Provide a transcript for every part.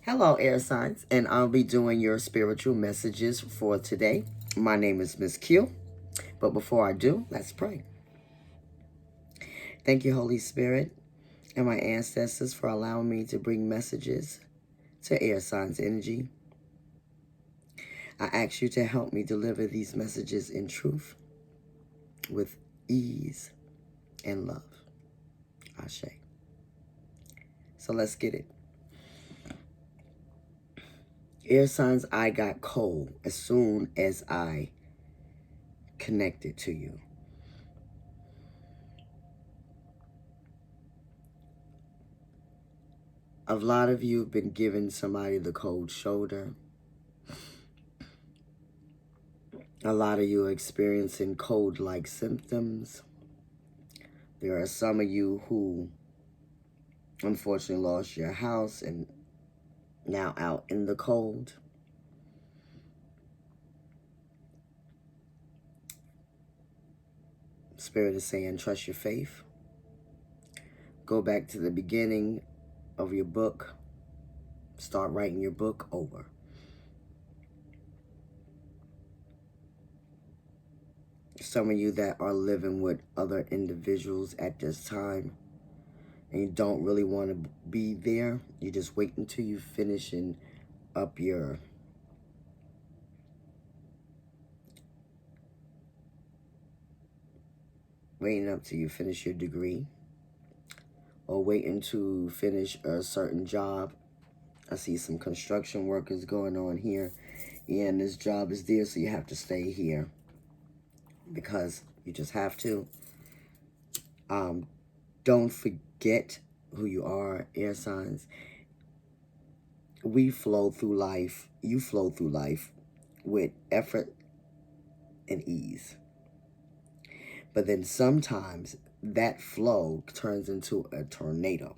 Hello, AirSigns, and I'll be doing your spiritual messages for today. My name is Ms.Q, but before I do, let's pray. Thank you, Holy Spirit, and my ancestors for allowing me to bring messages to AirSigns Energy. I ask you to help me deliver these messages in truth, with ease and love. Ashe. So let's get it. AirSigns, I got cold as soon as I connected to you. A lot of you have been giving somebody the cold shoulder. A lot of you are experiencing cold-like symptoms. There are some of you who unfortunately lost your house and now out in the cold. Spirit is saying, trust your faith. Go back to the beginning of your book. Start writing your book over. Some of you that are living with other individuals at this time and you don't really want to be there, you just wait until you finishing up your till you finish your degree, or waiting to finish a certain job. I see some construction workers going on here, and this job is there, so you have to stay here because you just have to. Don't forget who you are, air signs. We flow through life. You flow through life with effort and ease. But then sometimes that flow turns into a tornado.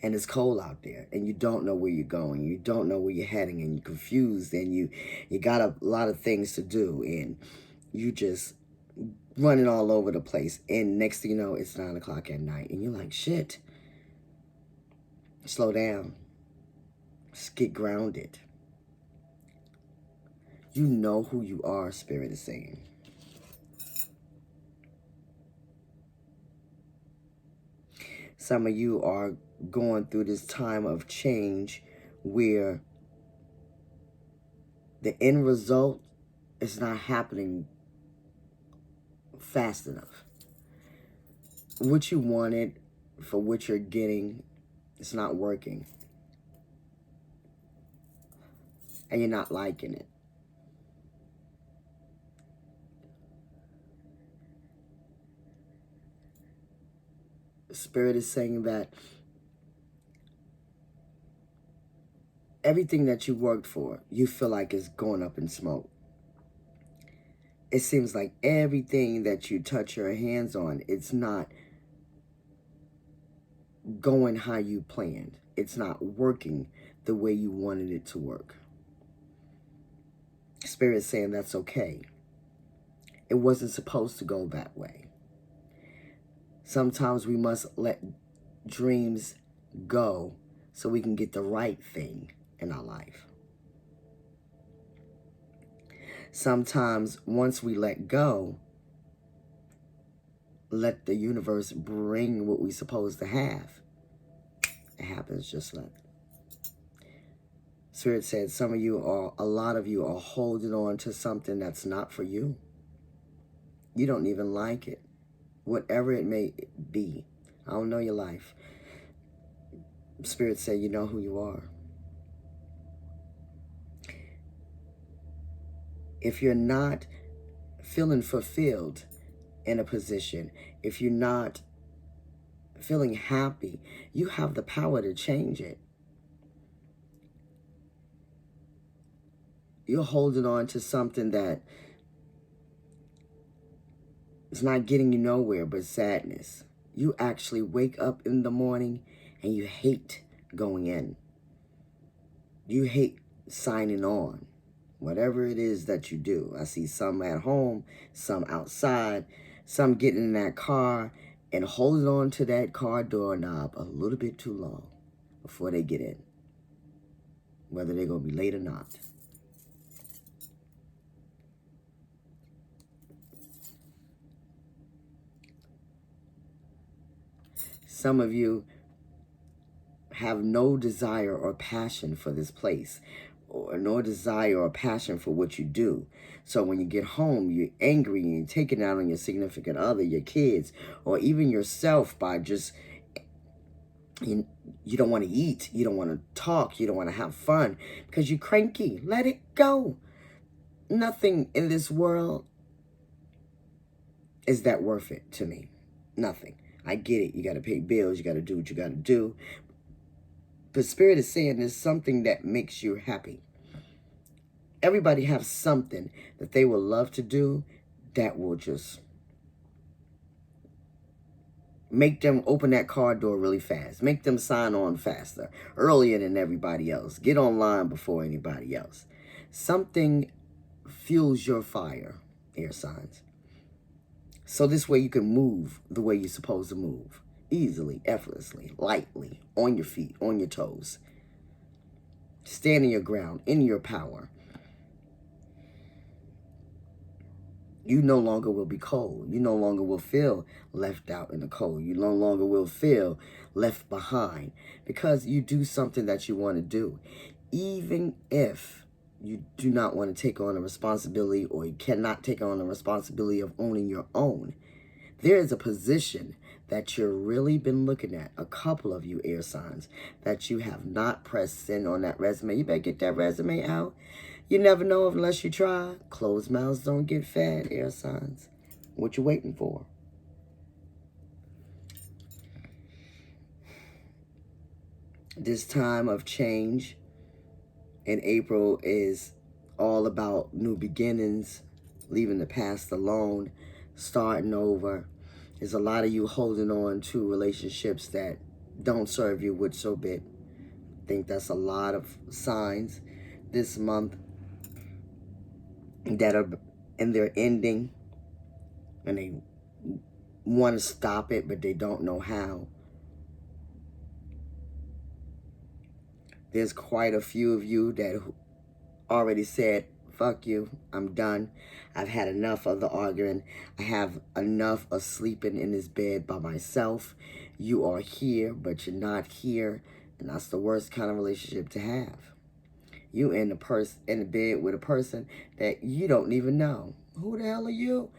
And it's cold out there, and you don't know where you're going. You don't know where you're heading, and you're confused, and you got a lot of things to do, and you just running all over the place. And next thing you know, it's 9 o'clock at night, and you're like, shit. Slow down. Just get grounded. You know who you are, Spirit is saying. Some of you are going through this time of change where the end result is not happening fast enough. What you wanted for what you're getting, it's not working. And you're not liking it. Spirit is saying that everything that you worked for, you feel like is going up in smoke. It seems like everything that you touch your hands on, it's not going how you planned. It's not working the way you wanted it to work. Spirit is saying that's okay. It wasn't supposed to go that way. Sometimes we must let dreams go so we can get the right thing in our life. Sometimes once we let go, let the universe bring what we're supposed to have. It happens just like that. Spirit said a lot of you are holding on to something that's not for you. You don't even like it. Whatever it may be. I don't know your life. Spirit said you know who you are. If you're not feeling fulfilled in a position, if you're not feeling happy, you have the power to change it. You're holding on to something that is not getting you nowhere but sadness. You actually wake up in the morning and you hate going in. You hate signing on. Whatever it is that you do. I see some at home, some outside, some getting in that car and holding on to that car doorknob a little bit too long. before they get in, whether they're going to be late or not. Some of you have no desire or passion for this place, or no desire or passion for what you do. So when you get home, you're angry and you're taking out on your significant other, your kids, or even yourself by just, you don't want to eat, you don't want to talk, you don't want to have fun because you're cranky. Let it go. Nothing in this world is that worth it to me. Nothing. I get it. You got to pay bills. You got to do what you got to do. But Spirit is saying there's something that makes you happy. Everybody has something that they will love to do that will just make them open that car door really fast. Make them sign on faster, earlier than everybody else. Get online before anybody else. Something fuels your fire, air signs. So this way you can move the way you're supposed to move. Easily, effortlessly, lightly, on your feet, on your toes. Standing your ground, in your power. You no longer will be cold. You no longer will feel left out in the cold. You no longer will feel left behind because you do something that you want to do. Even if you do not want to take on a responsibility, or you cannot take on the responsibility of owning your own, there is a position that you've really been looking at, a couple of you air signs, that you have not pressed send on that resume. You better get that resume out. You never know unless you try. Closed mouths don't get fed, air signs. What you waiting for? This time of change in April is all about new beginnings, leaving the past alone, starting over. There's a lot of you holding on to relationships that don't serve you with so bit. I think that's a lot of signs this month that are in their ending, and they want to stop it, but they don't know how. There's quite a few of you that already said, fuck you, I'm done. I've had enough of the arguing. I have enough of sleeping in this bed by myself. You are here, but you're not here. And that's the worst kind of relationship to have. You in the bed with a person that you don't even know. Who the hell are you?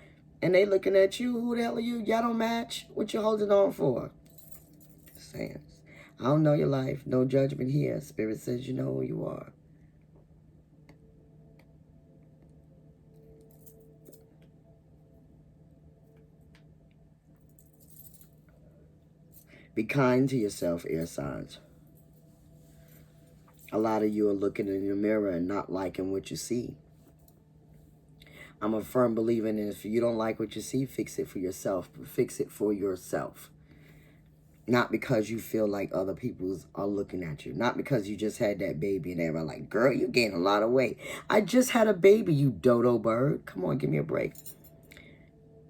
And they looking at you. Who the hell are you? Y'all don't match. What you holding on for? Just saying. I don't know your life. No judgment here. Spirit says you know who you are. Be kind to yourself, air signs. A lot of you are looking in your mirror and not liking what you see. I'm a firm believer in if you don't like what you see, fix it for yourself. Fix it for yourself. Not because you feel like other people are looking at you. Not because you just had that baby and everybody like, girl, you gained a lot of weight. I just had a baby, you dodo bird. Come on, give me a break.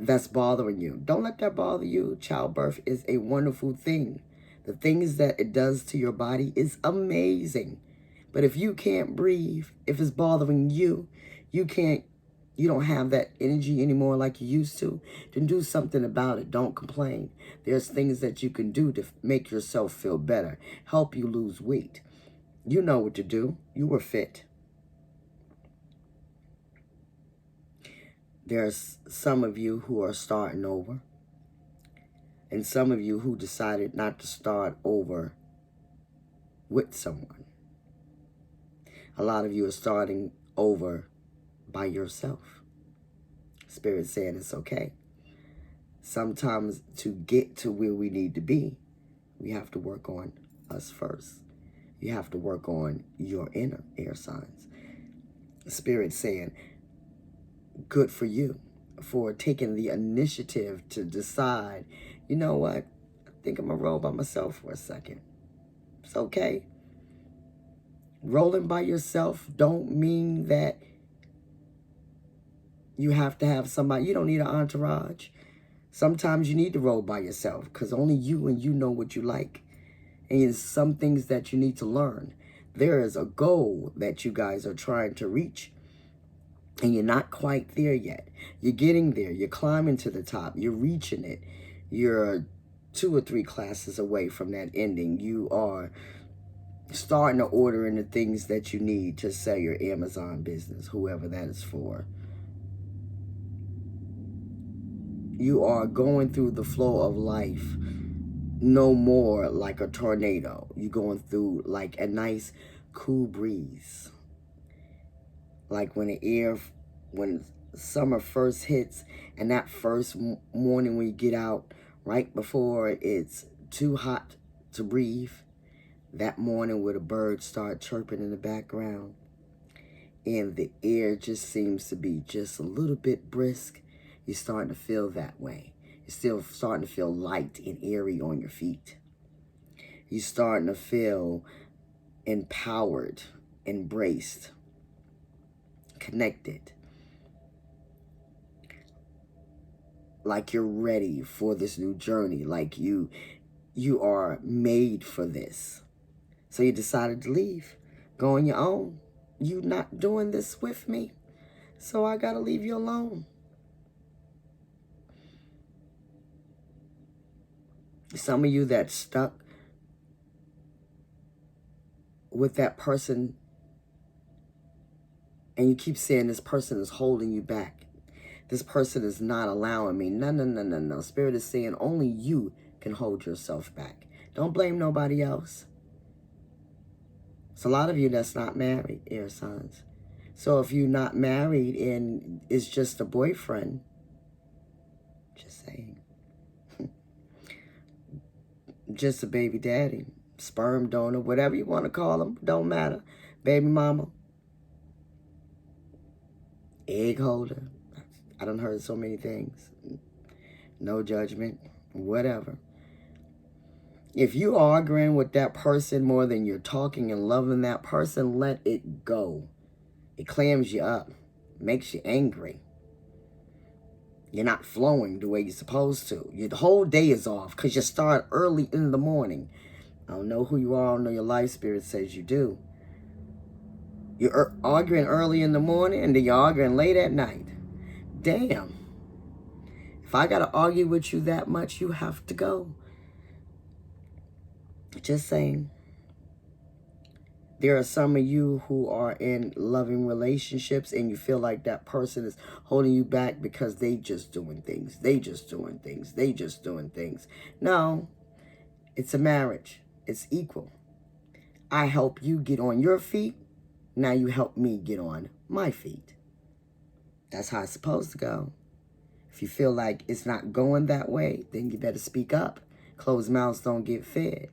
That's bothering you. Don't let that bother you. Childbirth is a wonderful thing. The things that it does to your body is amazing. But if you can't breathe, if it's bothering you, you don't have that energy anymore like you used to, then do something about it. Don't complain. There's things that you can do to make yourself feel better, help you lose weight. You know what to do. You were fit. There's some of you who are starting over, and some of you who decided not to start over with someone. A lot of you are starting over by yourself. Spirit saying it's okay. Sometimes to get to where we need to be, we have to work on us first. You have to work on your inner air signs. Spirit saying, good for you for taking the initiative to decide, you know what, I think I'm going to roll by myself for a second. It's okay. Rolling by yourself don't mean that you have to have somebody. You don't need an entourage. Sometimes you need to roll by yourself because only you and you know what you like. And there's some things that you need to learn. There is a goal that you guys are trying to reach, and you're not quite there yet. You're getting there. You're climbing to the top. You're reaching it. You're 2 or 3 classes away from that ending. You are starting to order in the things that you need to sell your Amazon business, whoever that is for. You are going through the flow of life no more like a tornado. You're going through like a nice cool breeze. Like when summer first hits, and that first morning when you get out, right before it's too hot to breathe, that morning where the birds start chirping in the background, and the air just seems to be just a little bit brisk, you're starting to feel that way. You're still starting to feel light and airy on your feet. You're starting to feel empowered, embraced, connected. Like you're ready for this new journey. Like you are made for this. So you decided to leave. Go on your own. You not doing this with me. So I gotta leave you alone. Some of you that stuck with that person, and you keep saying this person is holding you back. This person is not allowing me. No, no, no, no, no. Spirit is saying only you can hold yourself back. Don't blame nobody else. It's a lot of you that's not married, air signs. So if you're not married and it's just a boyfriend, just saying. Just a baby daddy, sperm donor, whatever you want to call them, don't matter. Baby mama, egg holder. I done heard so many things. No judgment, whatever. If you arguing with that person more than you're talking and loving that person, let it go. It clams you up, makes you angry. You're not flowing the way you're supposed to. The whole day is off because you start early in the morning. I don't know who you are. I don't know your life. Spirit says you do. You're arguing early in the morning and then you're arguing late at night. Damn. If I got to argue with you that much, you have to go. Just saying. There are some of you who are in loving relationships and you feel like that person is holding you back because they just doing things. They just doing things. They just doing things. No, it's a marriage. It's equal. I help you get on your feet. Now you help me get on my feet. That's how it's supposed to go. If you feel like it's not going that way, then you better speak up. Closed mouths don't get fed.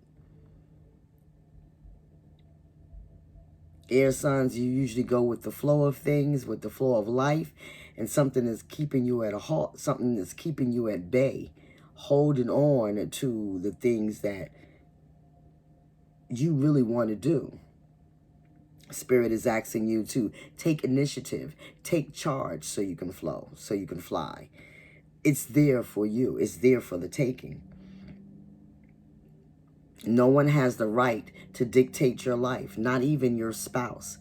Air signs, you usually go with the flow of things, with the flow of life, and something is keeping you at a halt, something that's keeping you at bay, holding on to the things that you really want to do. Spirit is asking you to take initiative, take charge so you can flow, so you can fly. It's there for you. It's there for the taking. No one has the right to dictate your life, not even your spouse.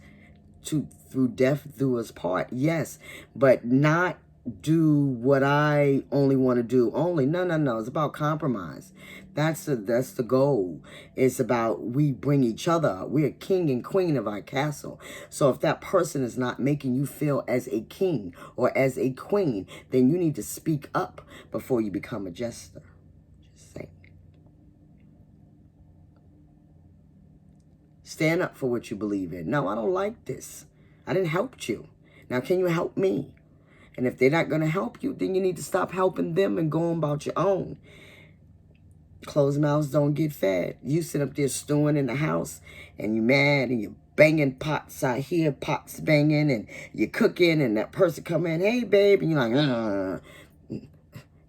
Through death do us part, yes, but not do what I only want to do. Only, no. It's about compromise. That's the goal. It's about we bring each other up. We're king and queen of our castle. So if that person is not making you feel as a king or as a queen, then you need to speak up before you become a jester. Just saying. Stand up for what you believe in. No, I don't like this. I didn't help you. Now, can you help me? And if they're not going to help you, then you need to stop helping them and go on about your own. Closed mouths don't get fed. You sit up there stewing in the house and you're mad and you're banging pots out here, pots banging, and you're cooking, and that person come in, hey, babe, and you're like,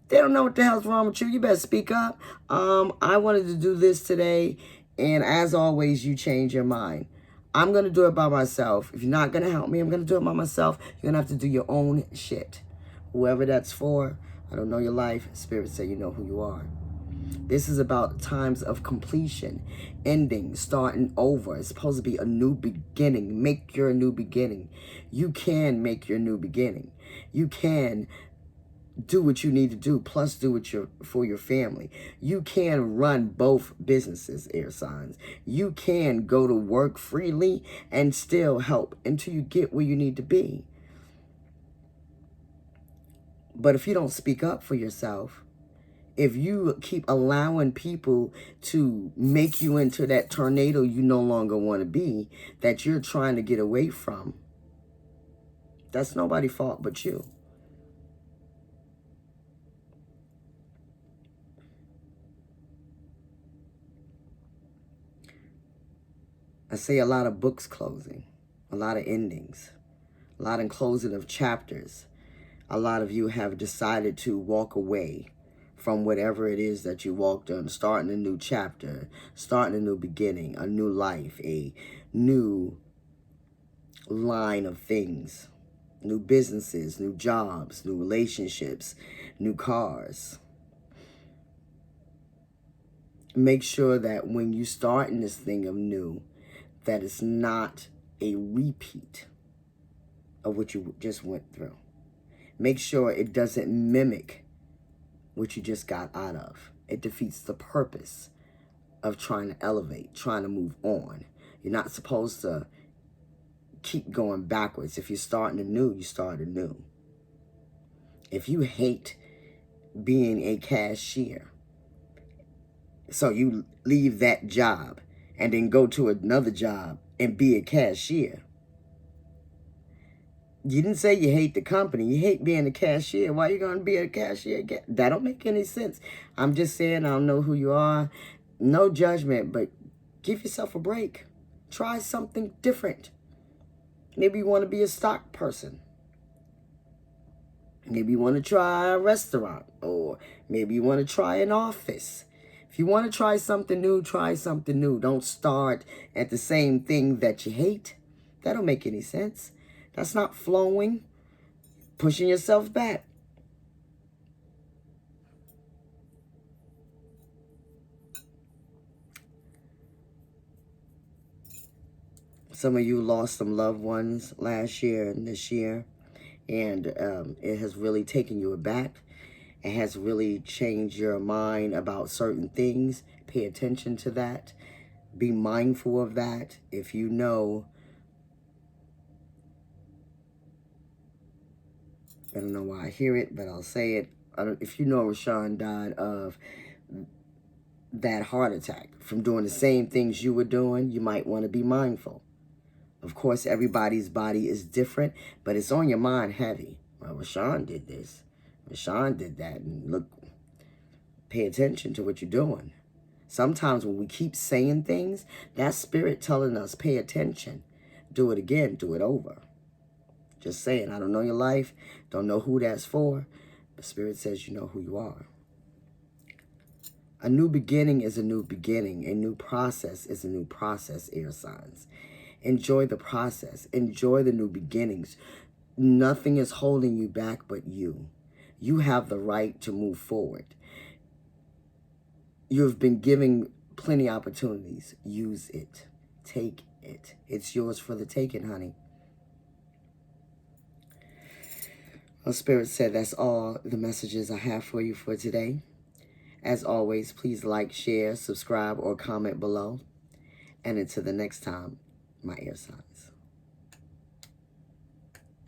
They don't know what the hell's wrong with you. You better speak up. I wanted to do this today, and as always, you change your mind. I'm going to do it by myself. If you're not going to help me, I'm going to do it by myself. You're going to have to do your own shit. Whoever that's for, I don't know your life. Spirit say you know who you are. This is about times of completion, ending, starting over. It's supposed to be a new beginning. Make your new beginning. You can make your new beginning. You can do what you need to do, plus do it for your family. You can run both businesses, air signs. You can go to work freely and still help until you get where you need to be. But if you don't speak up for yourself, if you keep allowing people to make you into that tornado you no longer want to be, that you're trying to get away from, that's nobody's fault but you. I see a lot of books closing, a lot of endings, a lot of closing of chapters. A lot of you have decided to walk away from whatever it is that you walked on, starting a new chapter, starting a new beginning, a new life, a new line of things, new businesses, new jobs, new relationships, new cars. Make sure that when you start in this thing of new, that it's not a repeat of what you just went through. Make sure it doesn't mimic what you just got out of. It defeats the purpose of trying to elevate, trying to move on. You're not supposed to keep going backwards. If you're starting anew, you start anew. If you hate being a cashier, so you leave that job and then go to another job and be a cashier. You didn't say you hate the company. You hate being a cashier. Why are you going to be a cashier again? That don't make any sense. I'm just saying, I don't know who you are. No judgment, but give yourself a break. Try something different. Maybe you want to be a stock person. Maybe you want to try a restaurant. Or maybe you want to try an office. If you want to try something new, try something new. Don't start at the same thing that you hate. That don't make any sense. That's not flowing. Pushing yourself back. Some of you lost some loved ones last year and this year. And it has really taken you aback. It has really changed your mind about certain things. Pay attention to that. Be mindful of that. If you know, I don't know why I hear it, but I'll say it. If you know Rashawn died of that heart attack from doing the same things you were doing, you might want to be mindful. Of course, everybody's body is different, but it's on your mind heavy. Well, Rashawn did this. Rashawn did that. And look, pay attention to what you're doing. Sometimes when we keep saying things, that's spirit telling us, pay attention. Do it again. Do it over. Just saying, I don't know your life. Don't know who that's for. But spirit says you know who you are. A new beginning is a new beginning. A new process is a new process, air signs. Enjoy the process. Enjoy the new beginnings. Nothing is holding you back but you. You have the right to move forward. You've been given plenty of opportunities. Use it. Take it. It's yours for the taking, honey. Well, Spirit said that's all the messages I have for you for today. As always, please like, share, subscribe, or comment below. And until the next time, my air signs.